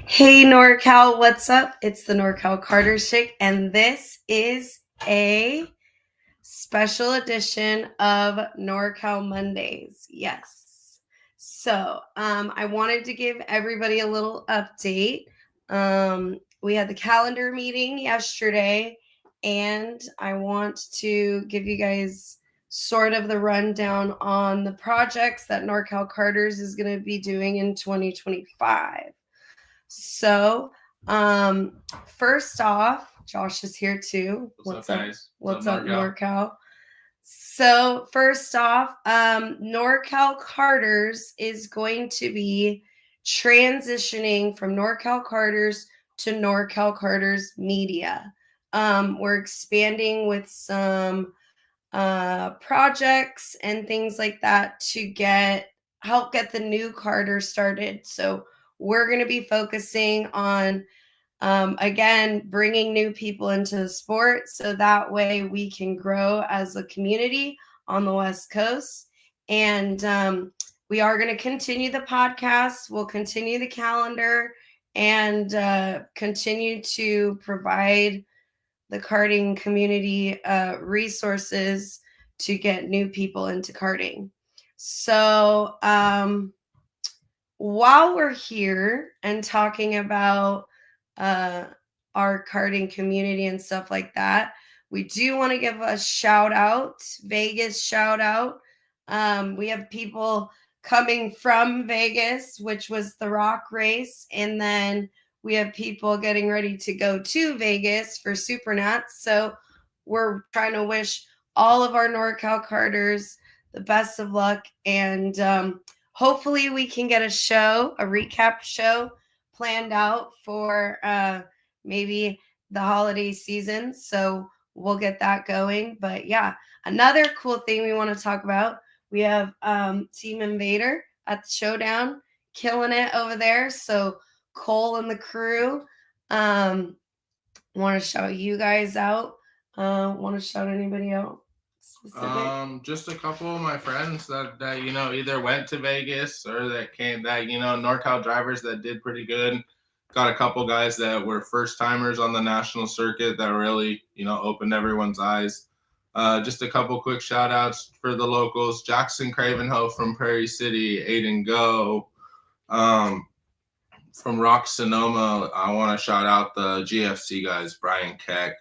Hey NorCal, what's up? It's the NorCal Karters chick, and this is a special edition of NorCal Mondays. Yes. So, I wanted to give everybody a little update. We had the calendar meeting yesterday, and I want to give you guys sort of the rundown on the projects that NorCal Karters is going to be doing in 2025. So, first off, Josh is here too. What's up, guys? What's up, NorCal? So, first off, NorCal Karters is going to be transitioning from NorCal Karters to NorCal Karters Media. We're expanding with some projects and things like that to help get the new Carter started. So we're going to be focusing on again bringing new people into the sport so that way we can grow as a community on the West Coast. And we are going to continue the podcast. We'll continue the calendar and continue to provide the karting community resources to get new people into karting. So while we're here and talking about our karting community and stuff like that, we do want to give a shout out, Vegas shout out. We have people coming from Vegas, which was the Rock race, and then we have people getting ready to go to Vegas for Supernats. So we're trying to wish all of our NorCal Karters the best of luck. And hopefully we can get a recap show planned out for maybe the holiday season. So we'll get that going. But yeah, another cool thing we want to talk about, we have Team Invader at the showdown, killing it over there. So Cole and the crew want to shout you guys out. Want to shout anybody out specific? Just a couple of my friends that either went to Vegas or that NorCal drivers that did pretty good. Got a couple guys that were first timers on the national circuit that really opened everyone's eyes. Just a couple quick shout outs for the locals: Jackson Cravenho from Prairie City, Aiden Go. From Rock Sonoma, I want to shout out the GFC guys, Brian Keck,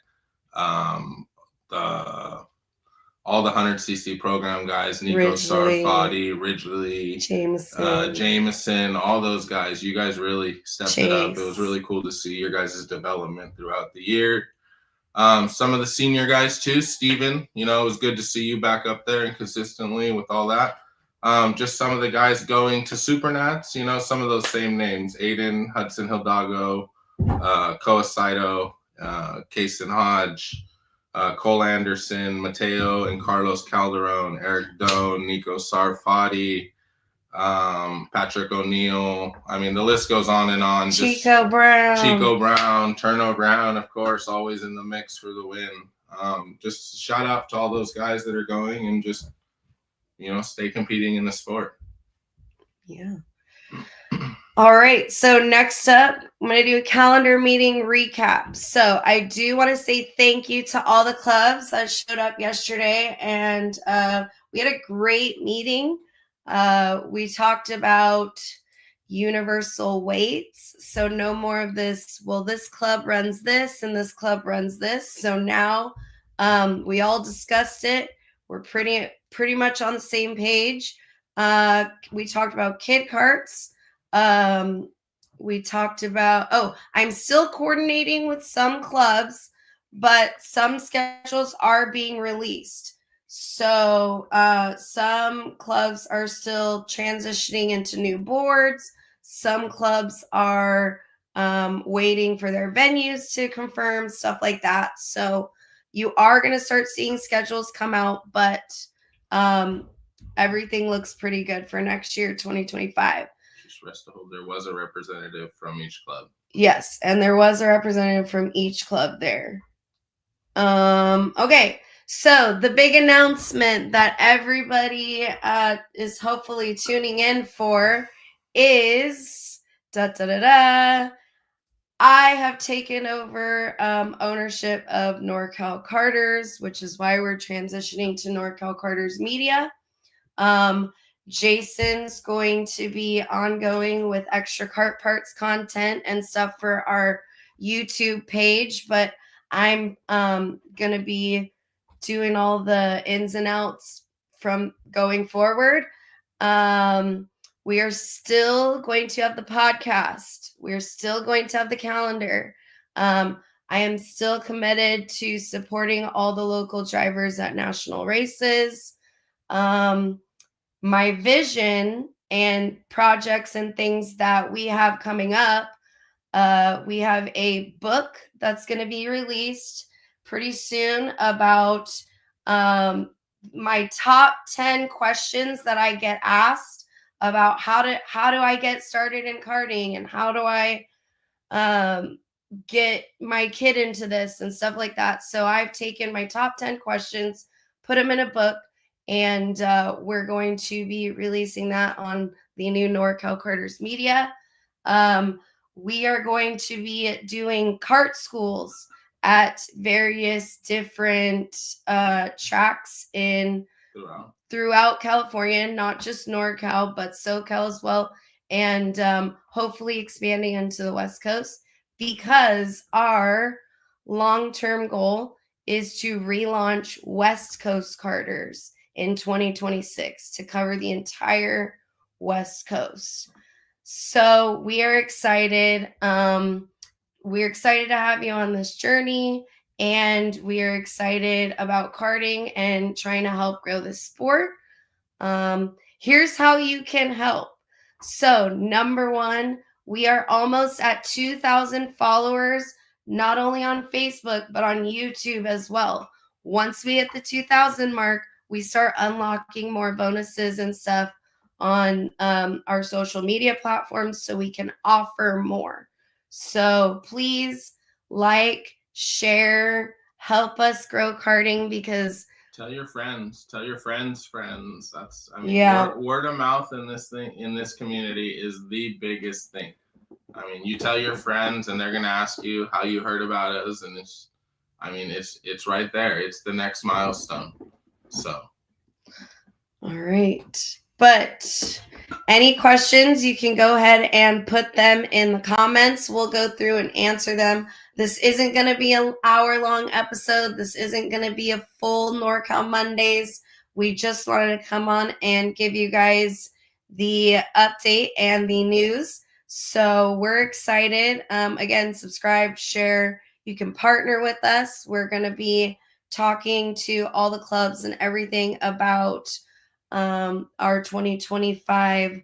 all the 100cc program guys, Nico Sarfati, Ridgely, Jameson, all those guys. You guys really stepped it up. It was really cool to see your guys' development throughout the year. Some of the senior guys too, Steven, it was good to see you back up there and consistently with all that. Just some of the guys going to Supernats, some of those same names: Aiden, Hudson Hidalgo, Koa Saito, Kason Hodge, Cole Anderson, Mateo and Carlos Calderon, Eric Doan, Nico Sarfati, Patrick O'Neill. I mean, the list goes on and on. Chico Brown, Turno Brown, of course, always in the mix for the win. Just shout out to all those guys that are going and just stay competing in the sport. Yeah. All right. So next up, I'm going to do a calendar meeting recap. So I do want to say thank you to all the clubs that showed up yesterday. And we had a great meeting. We talked about universal weights. So no more of this, well, this club runs this and this club runs this. So now we all discussed it. We're pretty much on the same page. We talked about kid carts. We talked about, I'm still coordinating with some clubs, but some schedules are being released. So some clubs are still transitioning into new boards. Some clubs are waiting for their venues to confirm, stuff like that. So you are going to start seeing schedules come out, but everything looks pretty good for next year, 2025. Just rest of hope there was a representative from each club. Yes, and there was a representative from each club there. Okay, so the big announcement that everybody is hopefully tuning in for is I have taken over ownership of NorCal Karters, which is why we're transitioning to NorCal Karters Media. Jason's going to be ongoing with extra cart parts content and stuff for our YouTube page, but I'm going to be doing all the ins and outs from going forward. We are still going to have the podcast. We're still going to have the calendar. I am still committed to supporting all the local drivers at national races. My vision and projects and things that we have coming up. We have a book that's going to be released pretty soon about my top 10 questions that I get asked about how do I get started in karting and how do I get my kid into this and stuff like that. So I've taken my top 10 questions, put them in a book, and we're going to be releasing that on the new NorCal Karters Media. We are going to be doing kart schools at various different tracks throughout California, not just NorCal, but SoCal as well, and hopefully expanding into the West Coast, because our long-term goal is to relaunch West Coast Karters in 2026 to cover the entire West Coast. So we are excited. We're excited to have you on this journey, and we are excited about karting and trying to help grow this sport. Here's how you can help. So number one, we are almost at 2,000 followers, not only on Facebook, but on YouTube as well. Once we hit the 2,000 mark, we start unlocking more bonuses and stuff on our social media platforms so we can offer more. So please like, share, help us grow karting, because tell your friends. That's, I mean, word of mouth in this community is the biggest thing. I mean, you tell your friends and they're going to ask you how you heard about us, and it's right there. It's the next milestone. So. All right. But any questions, you can go ahead and put them in the comments. We'll go through and answer them. This isn't going to be an hour-long episode. This isn't going to be a full NorCal Mondays. We just wanted to come on and give you guys the update and the news. So we're excited. Again, subscribe, share. You can partner with us. We're going to be talking to all the clubs and everything about our 2025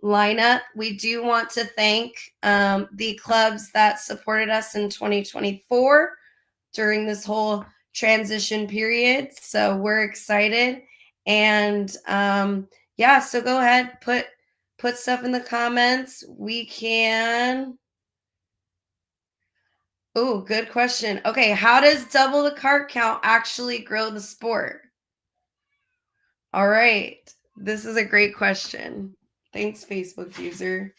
lineup. We do want to thank the clubs that supported us in 2024 during this whole transition period. So we're excited. And so go ahead, put stuff in the comments. We can. Oh, good question. Okay, how does double the cart count actually grow the sport? All right, this is a great question. Thanks, Facebook user.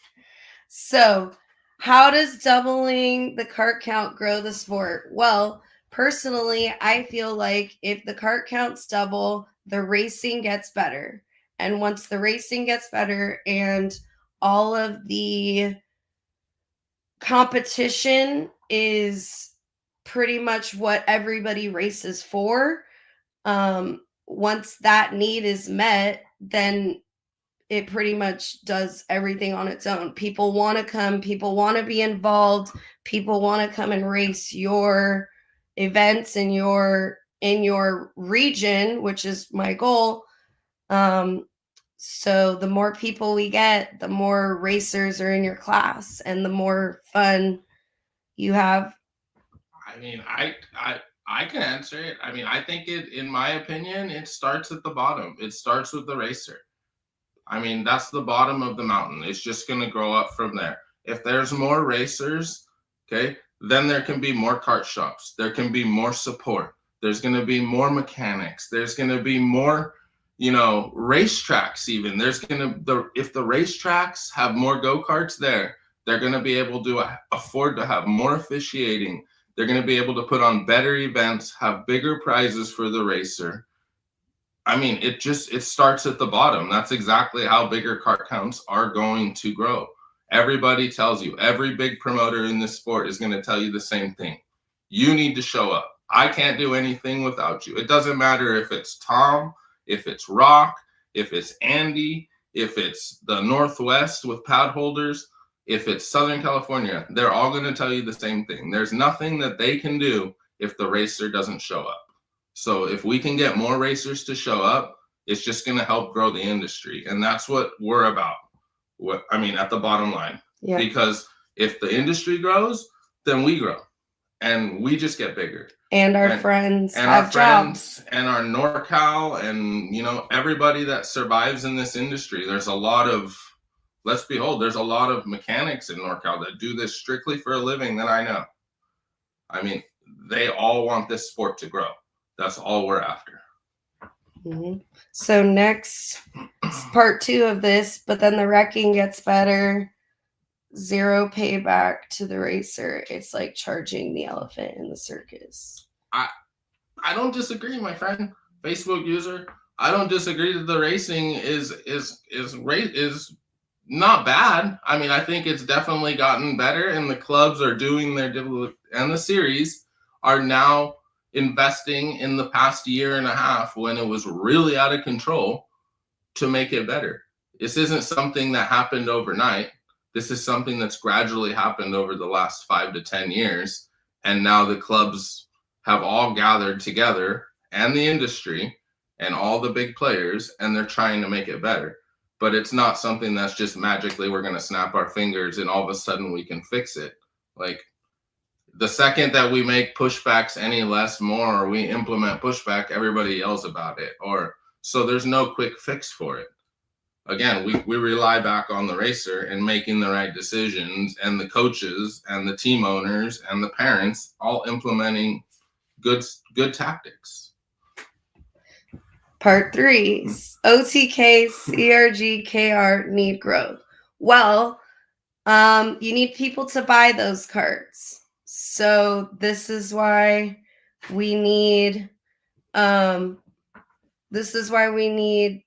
So, how does doubling the cart count grow the sport? Well, personally, I feel like if the cart counts double, the racing gets better. And once the racing gets better and all of the competition is pretty much what everybody races for, once that need is met, then it pretty much does everything on its own. People want to come, people want to be involved, people want to come and race your events in your region, which is my goal. So the more people we get, the more racers are in your class and the more fun you have. I mean, I can answer it. I mean, I think in my opinion, it starts at the bottom. It starts with the racer. I mean, that's the bottom of the mountain. It's just going to grow up from there. If there's more racers, okay, then there can be more kart shops. There can be more support. There's going to be more mechanics. There's going to be more, racetracks even. If the racetracks have more go-karts there, They're going to be able to afford to have more officiating. They're going to be able to put on better events, have bigger prizes for the racer. I mean, it starts at the bottom. That's exactly how bigger kart counts are going to grow. Everybody tells you, every big promoter in this sport is going to tell you the same thing. You need to show up. I can't do anything without you. It doesn't matter if it's Tom, if it's Rock, if it's Andy, if it's the Northwest with pad holders, if it's Southern California, they're all going to tell you the same thing. There's nothing that they can do if the racer doesn't show up. So if we can get more racers to show up, it's just going to help grow the industry. And that's what we're about. At the bottom line. Yeah. Because if the industry grows, then we grow. And we just get bigger. And our friends have jobs. And our NorCal and, everybody that survives in this industry. There's a lot of, there's a lot of mechanics in NorCal that do this strictly for a living that I know. I mean, they all want this sport to grow. That's all we're after. Mm-hmm. So next, part 2 of this, but then the wrecking gets better. 0 payback to the racer. It's like charging the elephant in the circus. I don't disagree, my friend. Facebook user. I don't disagree that the racing is not bad. I mean, I think it's definitely gotten better, and the clubs are doing their and the series are now investing in the past year and a half when it was really out of control to make it better. This isn't something that happened overnight. This is something that's gradually happened over the last 5 to 10 years. And now the clubs have all gathered together, and the industry and all the big players, and they're trying to make it better. But it's not something that's just magically we're going to snap our fingers and all of a sudden we can fix it. Like, the second that we make pushbacks any less more, or we implement pushback, everybody yells about it. So there's no quick fix for it. Again, we rely back on the racer and making the right decisions, and the coaches and the team owners and the parents all implementing good tactics. Part 3, OTK, CRG, KR need growth. Well, you need people to buy those carts. So this is why we need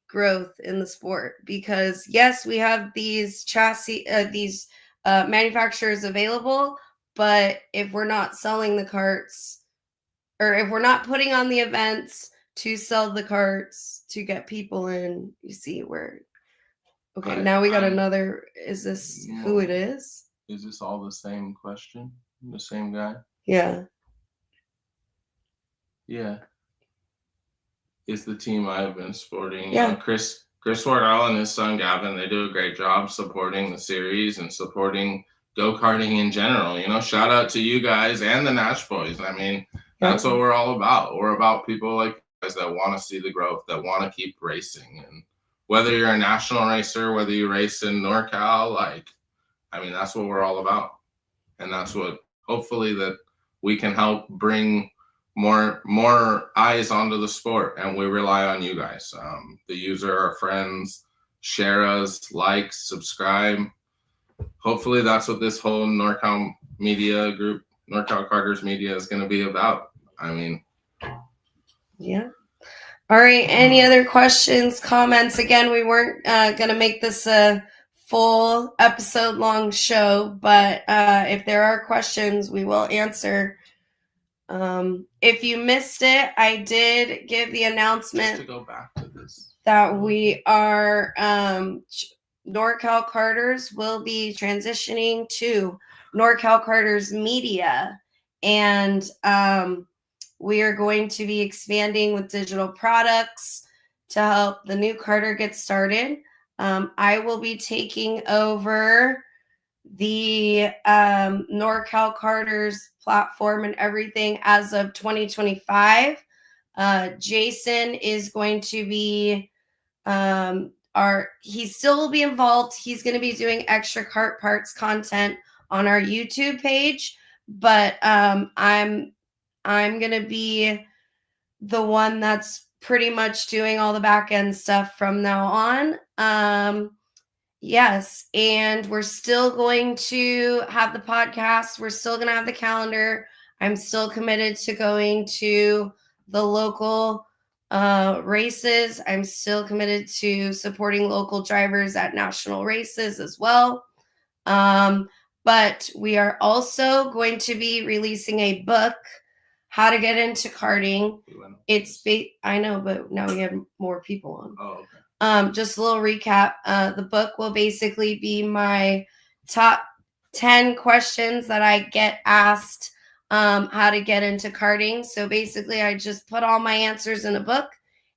growth in the sport, because yes, we have these chassis, manufacturers available, but if we're not selling the carts, or if we're not putting on the events to sell the carts to get people in, you see where. Okay, now we got another. Is this who it is? Is this all the same question? The same guy? Yeah. Yeah. Is the team I've been supporting. Yeah. Chris Wardell and his son Gavin, they do a great job supporting the series and supporting go-karting in general. Shout out to you guys and the Nash boys. I mean, that's what we're all about. We're about people like you guys that want to see the growth, that want to keep racing. And whether you're a national racer, whether you race in NorCal, that's what we're all about. And that's what, hopefully, that we can help bring more eyes onto the sport, and we rely on you guys, the user, our friends. Share us, like, subscribe. Hopefully that's what this whole NorCal media group, NorCal Karters media, is going to be about. Yeah. All right, any other questions, comments? Again, we weren't going to make this a full episode long show, but if there are questions, we will answer. If you missed it, I did give the announcement just to go back to this, that we are NorCal Karters will be transitioning to NorCal Karters Media, and we are going to be expanding with digital products to help the new Karter get started. I will be taking over the NorCal Karters platform and everything as of 2025. Jason is going to be he still will be involved. He's going to be doing extra kart parts content on our YouTube page, but I'm going to be the one that's pretty much doing all the back end stuff from now on. Yes, and we're still going to have the podcast. We're still going to have the calendar. I'm still committed to going to the local races. I'm still committed to supporting local drivers at national races as well. But we are also going to be releasing a book, How to Get into Karting. I know, but now we have more people on. Oh, okay. Just a little recap. The book will basically be my top 10 questions that I get asked how to get into karting. So basically, I just put all my answers in a book.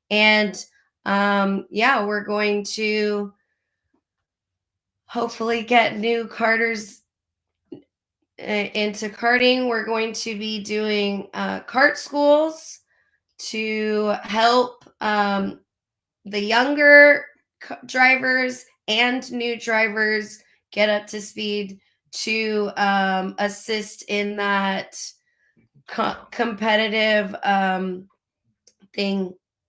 And we're going to hopefully get new karters into karting. We're going to be doing kart schools to help the younger drivers and new drivers get up to speed to assist in that competitive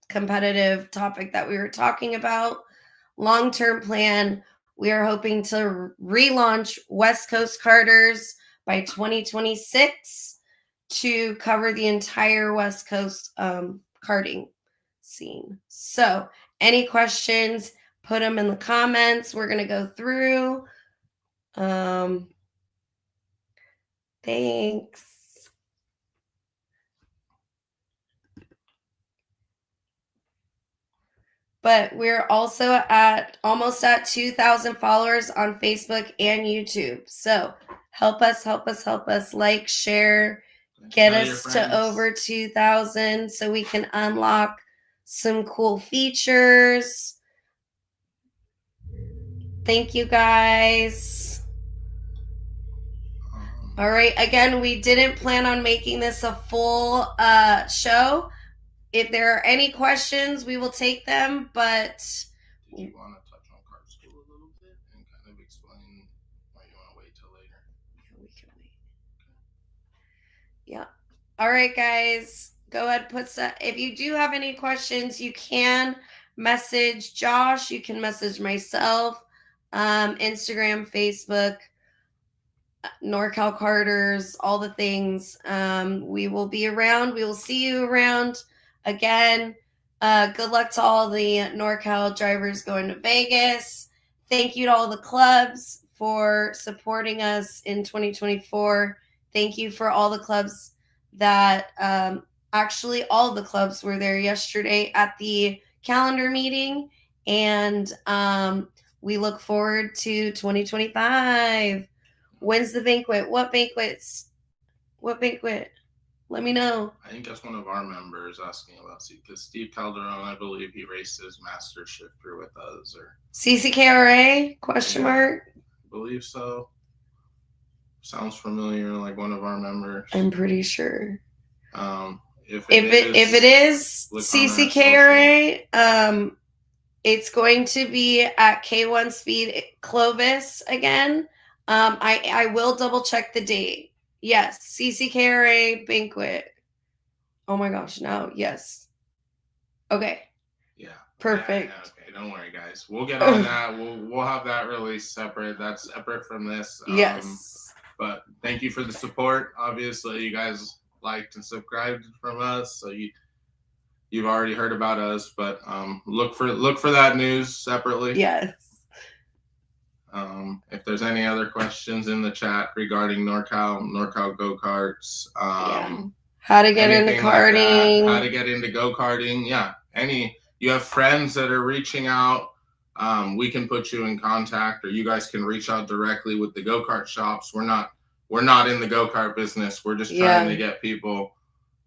competitive topic that we were talking about. Long-term plan, we are hoping to relaunch West Coast Karters by 2026 to cover the entire West Coast karting scene. So any questions, put them in the comments. We're going to go through. Thanks. But we're also almost at 2,000 followers on Facebook and YouTube. So help us, like, share, get us to over 2,000 so we can unlock some cool features. Thank you, guys. All right. Again, we didn't plan on making this a full show. If there are any questions, we will take them. But did you want to touch on kart school a little bit and kind of explain why you want to wait till later? Yeah, we can wait. Yeah. All right, guys. Go ahead, if you do have any questions, you can message Josh. You can message myself. Instagram, Facebook, NorCal Karters, all the things. We will be around. We will see you around again. Good luck to all the NorCal drivers going to Vegas. Thank you to all the clubs for supporting us in 2024. Thank you for all the clubs that actually all the clubs were there yesterday at the calendar meeting. And we look forward to 2025. When's the banquet? What banquets? What banquet? Let me know. I think that's one of our members asking about because Steve Calderon, I believe he raced his master shifter with us, or CCKRA? Question mark. I believe so. Sounds familiar, like one of our members. I'm pretty sure. If it is CCKRA, it's going to be at K1 Speed Clovis again. I will double check the date. Yes, CCKRA banquet. Oh my gosh, no, yes. Okay. Yeah. Perfect. Yeah, okay, don't worry, guys. We'll get on that. We'll have that released separate. That's separate from this. Yes. But thank you for the support. Obviously, you guys liked and subscribed from us, so you've already heard about us. But look for that news separately. Yes. If there's any other questions in the chat regarding NorCal go-karts, how to get into karting, how to get into go-karting, you have friends that are reaching out, we can put you in contact, or you guys can reach out directly with the go-kart shops. We're not in the go-kart business. We're just trying to get people,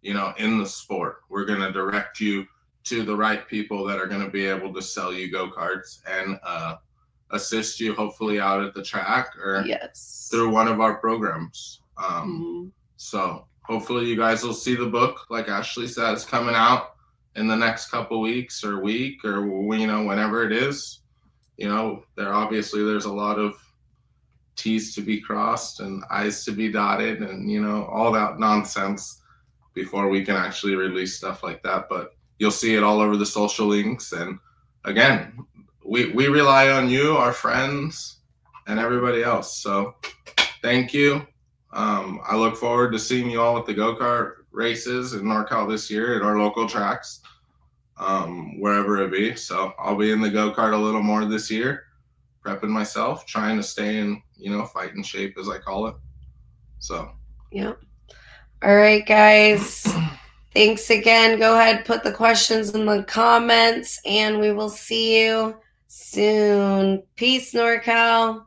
in the sport. We're going to direct you to the right people that are going to be able to sell you go-karts and assist you hopefully out at the track or through one of our programs. So hopefully you guys will see the book, like Ashley says, coming out in the next couple weeks or week or whenever it is. There's a lot of T's to be crossed and I's to be dotted and all that nonsense before we can actually release stuff like that. But you'll see it all over the social links. And again, we rely on you, our friends, and everybody else. So thank you. I look forward to seeing you all at the go-kart races in NorCal this year at our local tracks, wherever it be. So I'll be in the go-kart a little more this year, prepping myself, trying to stay in, fighting shape, as I call it. So. Yep. All right, guys. Thanks again. Go ahead, put the questions in the comments, and we will see you soon. Peace, NorCal.